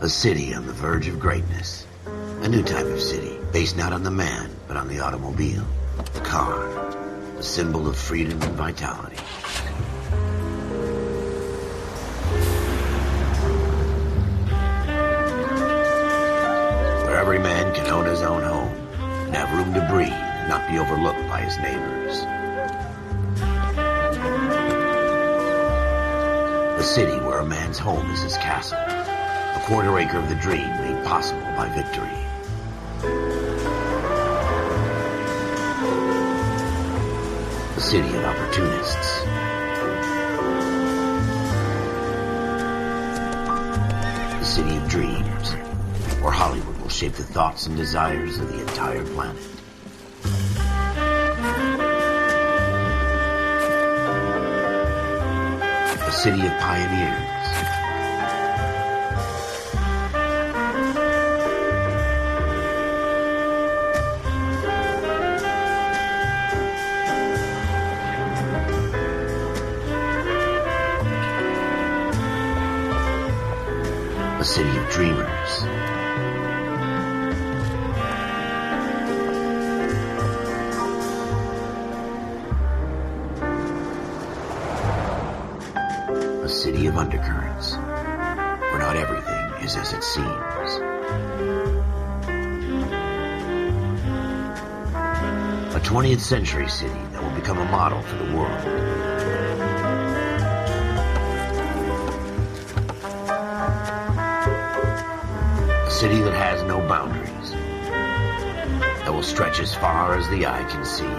A city on the verge of greatness. A new type of city, based not on the man, but on the automobile. The car. The symbol of freedom and vitality. Where every man can own his own home, and have room to breathe, and not be overlooked by his neighbors. A city where a man's home is his castle. A quarter acre of the dream made possible by victory. A city of opportunists. A city of dreams, where Hollywood will shape the thoughts and desires of the entire planet. A city of pioneers. A city of dreamers. A city of undercurrents, where not everything is as it seems. A 20th century city that will become a model for the world. A city that has no boundaries, that will stretch as far as the eye can see.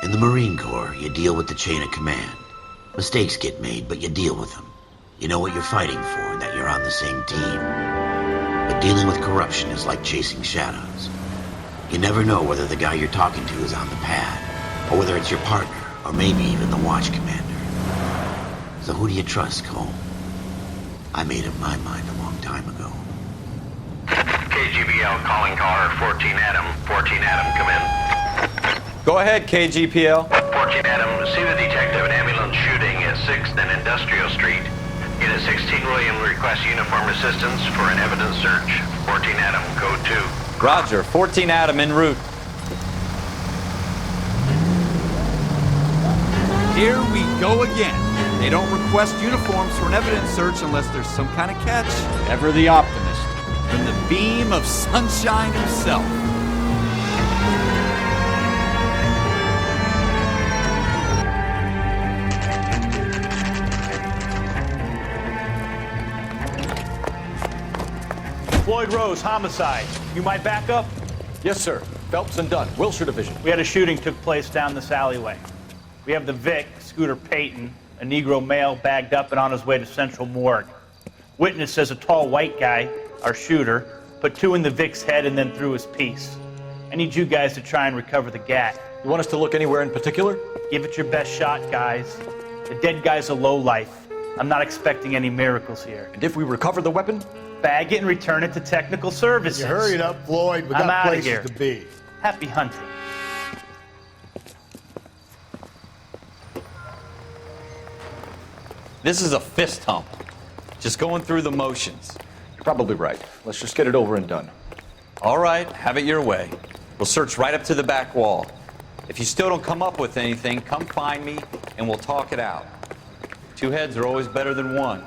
In the Marine Corps, you deal with the chain of command. Mistakes get made, but you deal with them. You know what you're fighting for and that you're on the same team. But dealing with corruption is like chasing shadows. You never know whether the guy you're talking to is on the pad, or whether it's your partner, or maybe even the watch commander. So who do you trust, Cole? I made up my mind a long time ago. KGBL calling caller 14 Adam. 14 Adam, come in. Go ahead, KGPL. 14 Adam, see the detective, an ambulance shooting at 6th and Industrial Street. Unit 16 William requests uniform assistance for an evidence search. 14 Adam, code 2. Roger, 14 Adam en route. Here we go again. They don't request uniforms for an evidence search unless there's some kind of catch. Ever the optimist. From the beam of sunshine himself. Floyd Rose, homicide. You might back up? Yes, sir. Phelps and Dunn, Wilshire Division. We had a shooting took place down this alleyway. We have the Vic, Scooter Payton, a Negro male bagged up and on his way to Central Morgue. Witness says a tall white guy, our shooter, put 2 in the Vic's head and then threw his piece. I need you guys to try and recover the gat. You want us to look anywhere in particular? Give it your best shot, guys. The dead guy's a lowlife. I'm not expecting any miracles here. And if we recover the weapon? Bag it and return it to technical services. You hurry it up, Floyd. We I'm got outta places here. to be. Happy hunting. This is a fist hump. Just going through the motions. You're probably right. Let's just get it over and done. All right, have it your way. We'll search right up to the back wall. If you still don't come up with anything, come find me and we'll talk it out. 2 heads are always better than 1.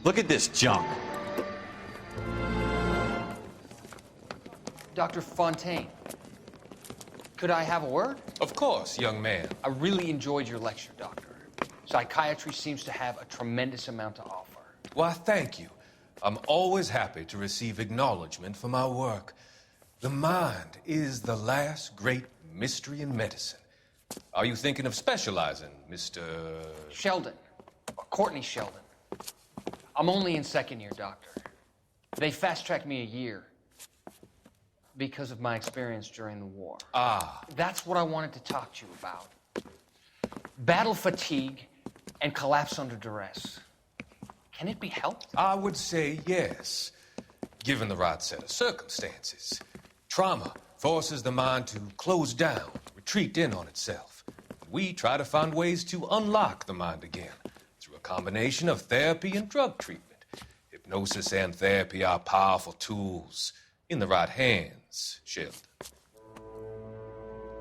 Look at this junk. Dr. Fontaine, could I have a word? Of course, young man. I really enjoyed your lecture, Doctor. Psychiatry seems to have a tremendous amount to offer. Why, thank you. I'm always happy to receive acknowledgement for my work. The mind is the last great mystery in medicine. Are you thinking of specializing, Mr. Sheldon, or Courtney Sheldon. I'm only in 2nd year, Doctor. They fast-tracked me a year because of my experience during the war. Ah. That's what I wanted to talk to you about. battle fatigue, and collapse under duress. Can it be helped? I would say yes, given the right set of circumstances. Trauma forces the mind to close down, retreat in on itself. We try to find ways to unlock the mind again through a combination of therapy and drug treatment. Hypnosis and therapy are powerful tools in the right hands, Sheldon.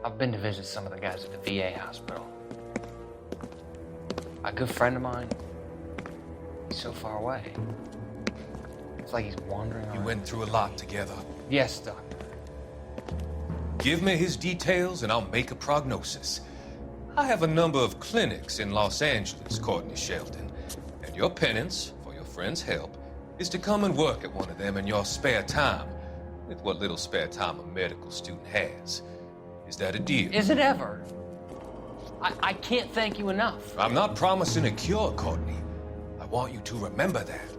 I've been to visit some of the guys at the VA hospital. A good friend of mine, he's so far away. It's like he's wandering You around. went through a lot together. Yes, Doctor. Give me his details and I'll make a prognosis. I have a number of clinics in Los Angeles, Courtney Sheldon, and your penance, for your friend's help, is to come and work at one of them in your spare time, with what little spare time a medical student has. Is that a deal? Is it ever? I can't thank you enough. I'm not promising a cure, Courtney. I want you to remember that.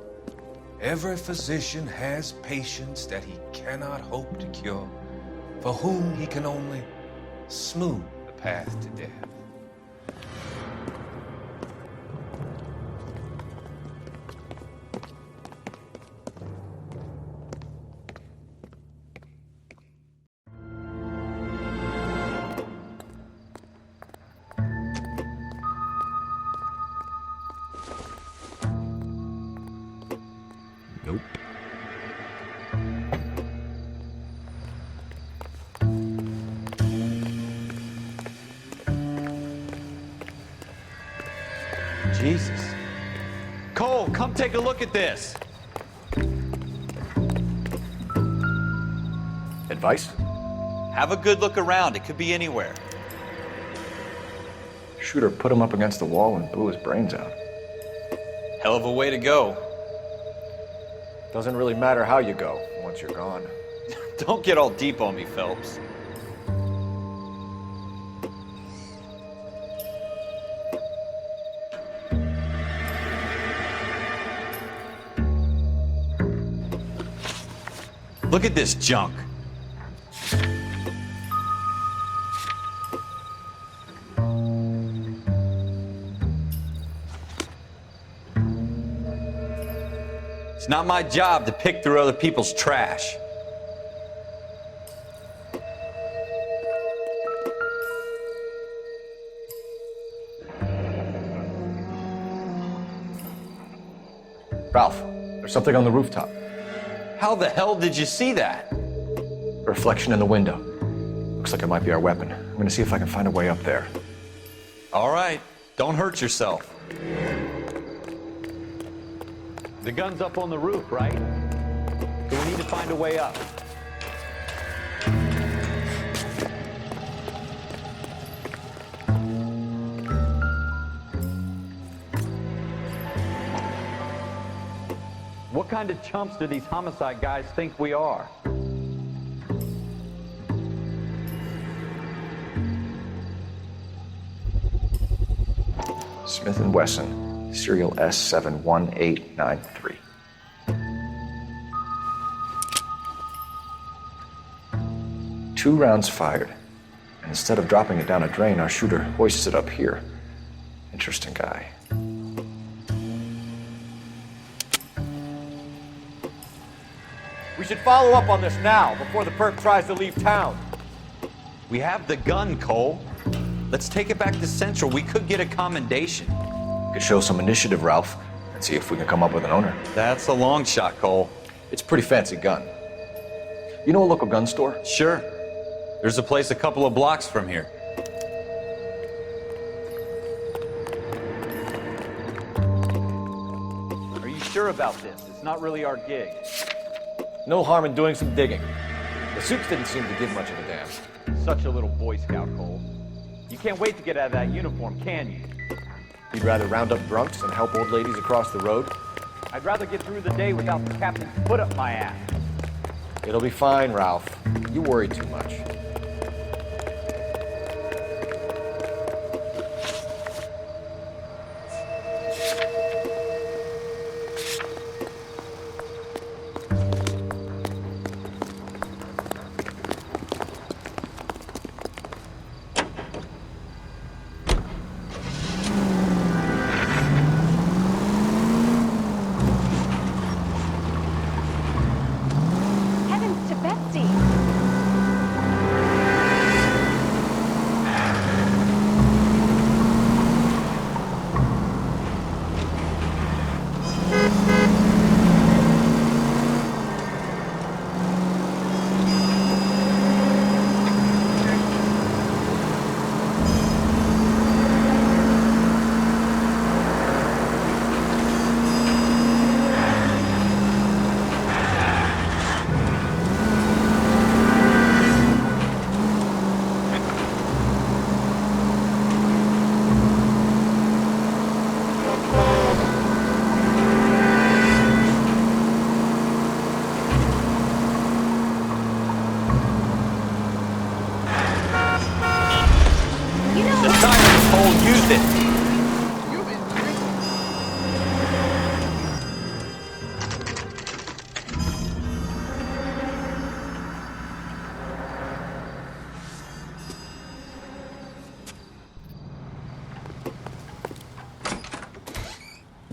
Every physician has patients that he cannot hope to cure, for whom he can only smooth the path to death. Nope. Jesus. Cole, come take a look at this. Advice? Have a good look around. It could be anywhere. Shooter put him up against the wall and blew his brains out. Hell of a way to go. Doesn't really matter how you go once you're gone. Don't get all deep on me, Phelps. Look at this junk. It's not my job to pick through other people's trash. Ralph, there's something on the rooftop. How the hell did you see that? A reflection in the window. Looks like it might be our weapon. I'm gonna see if I can find a way up there. All right, don't hurt yourself. The gun's up on the roof, right? So we need to find a way up. What kind of chumps do these homicide guys think we are? Smith & Wesson, serial S71893. Two rounds fired, and instead of dropping it down a drain, our shooter hoists it up here. Interesting guy. We should follow up on this now, before the perp tries to leave town. We have the gun, Cole. Let's take it back to Central. We could get a commendation. Could show some initiative, Ralph, and see if we can come up with an owner. That's a long shot, Cole. It's a pretty fancy gun. You know a local gun store? Sure. There's a place a couple of blocks from here. Are you sure about this? It's not really our gig. No harm in doing some digging. The suits didn't seem to give much of a damn. Such a little Boy Scout, Cole. You can't wait to get out of that uniform, can you? You'd rather round up drunks and help old ladies across the road? I'd rather get through the day without the captain's foot up my ass. It'll be fine, Ralph. You worry too much.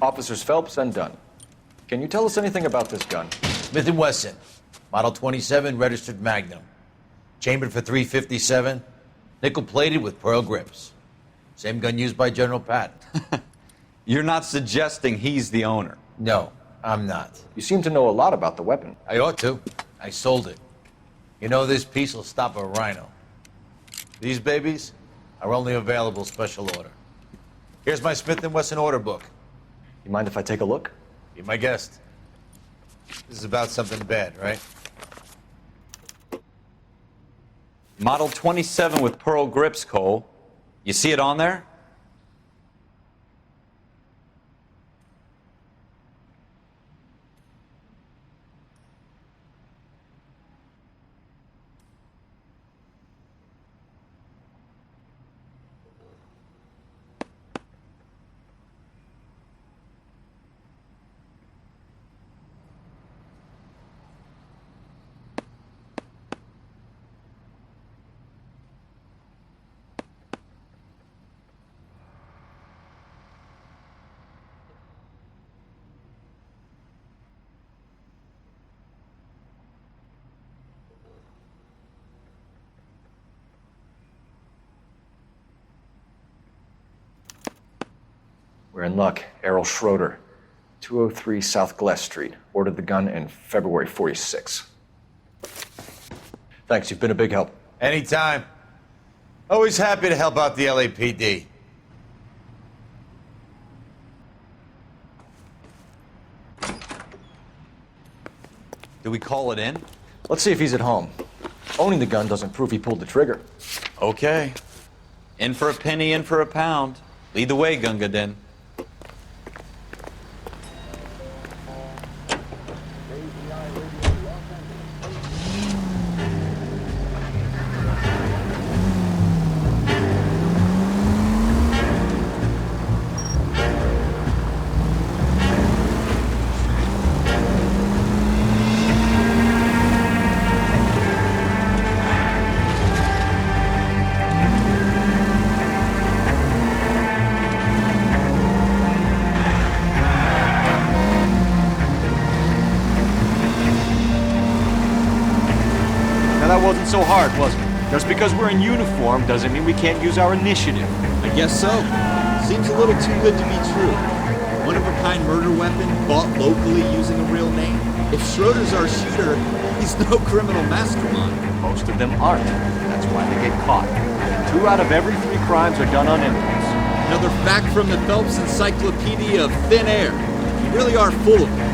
Officers Phelps and Dunn. Can you tell us anything about this gun? Smith & Wesson, Model 27, registered Magnum. Chambered for .357, nickel-plated with pearl grips. Same gun used by General Patton. You're not suggesting he's the owner? No, I'm not. You seem to know a lot about the weapon. I ought to. I sold it. You know, this piece will stop a rhino. These babies are only available special order. Here's my Smith & Wesson order book. You mind if I take a look? Be my guest. This is about something bad, right? Model 27 with pearl grips, Cole. You see it on there? We're in luck. Errol Schroeder, 203 South Glass Street. Ordered the gun in February 46. Thanks, you've been a big help. Anytime. Always happy to help out the LAPD. Do we call it in? Let's see if he's at home. Owning the gun doesn't prove he pulled the trigger. Okay. In for a penny, in for a pound. Lead the way, Gunga Din. Wasn't so hard, was it? Just because we're in uniform doesn't mean we can't use our initiative. I guess so. Seems a little too good to be true. One-of-a-kind murder weapon bought locally using a real name. If Schroeder's our shooter, he's no criminal mastermind. Most of them aren't. That's why they get caught. 2 out of every 3 crimes are done on impulse. Another fact from the Phelps Encyclopedia of Thin Air. You really are full of it.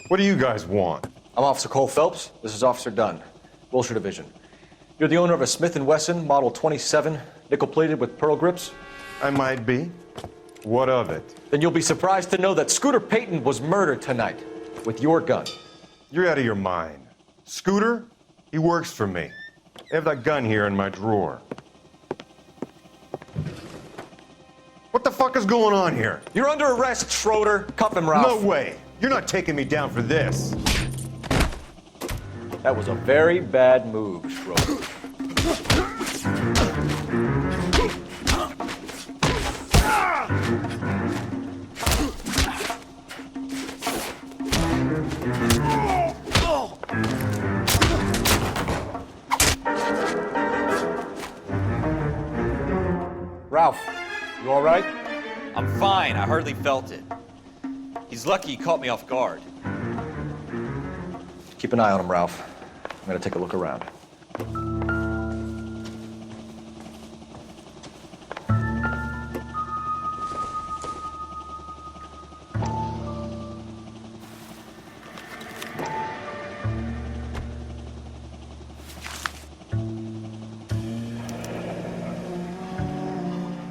What do you guys want? I'm Officer Cole Phelps. This is Officer Dunn, Wilshire Division. You're the owner of a Smith & Wesson Model 27, nickel-plated with pearl grips? I might be. What of it? Then you'll be surprised to know that Scooter Payton was murdered tonight with your gun. You're out of your mind. Scooter? He works for me. I have that gun here in my drawer. What the fuck is going on here? You're under arrest, Schroeder. Cuff him, Ralph. No way. You're not taking me down for this. That was a very bad move, Schroeder. Ralph, you all right? I'm fine. I hardly felt it. He's lucky he caught me off guard. Keep an eye on him, Ralph. I'm gonna take a look around.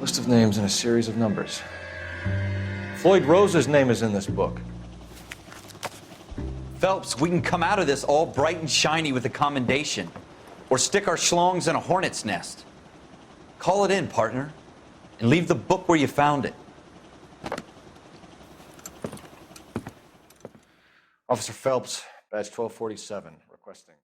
List of names and a series of numbers. Floyd Rose's name is in this book. Phelps, we can come out of this all bright and shiny with a commendation. Or stick our schlongs in a hornet's nest. Call it in, partner. And leave the book where you found it. Officer Phelps, badge 1247, requesting.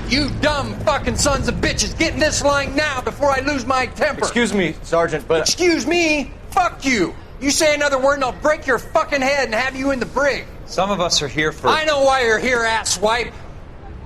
You dumb fucking sons of bitches, get in this line now before I lose my temper. Excuse me, Sergeant, but... Excuse me? Fuck you. You say another word and I'll break your fucking head and have you in the brig. Some of us are here for... I know why you're here, asswipe.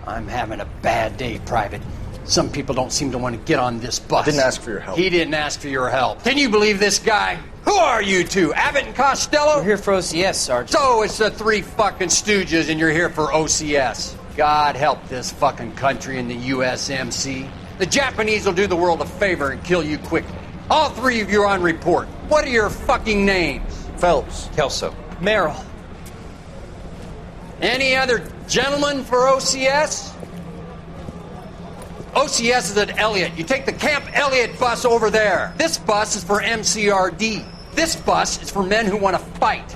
I'm having a bad day, Private. Some people don't seem to want to get on this bus. I didn't ask for your help. He didn't ask for your help. Can you believe this guy? Who are you two? Abbott and Costello? We're here for OCS, Sergeant. So it's the three fucking stooges and you're here for OCS. God help this fucking country and the USMC. The Japanese will do the world a favor and kill you quickly. All three of you are on report. What are your fucking names? Phelps. Kelso. Merrill. Any other gentlemen for OCS? OCS is at Elliott. You take the Camp Elliott bus over there. This bus is for MCRD. This bus is for men who want to fight.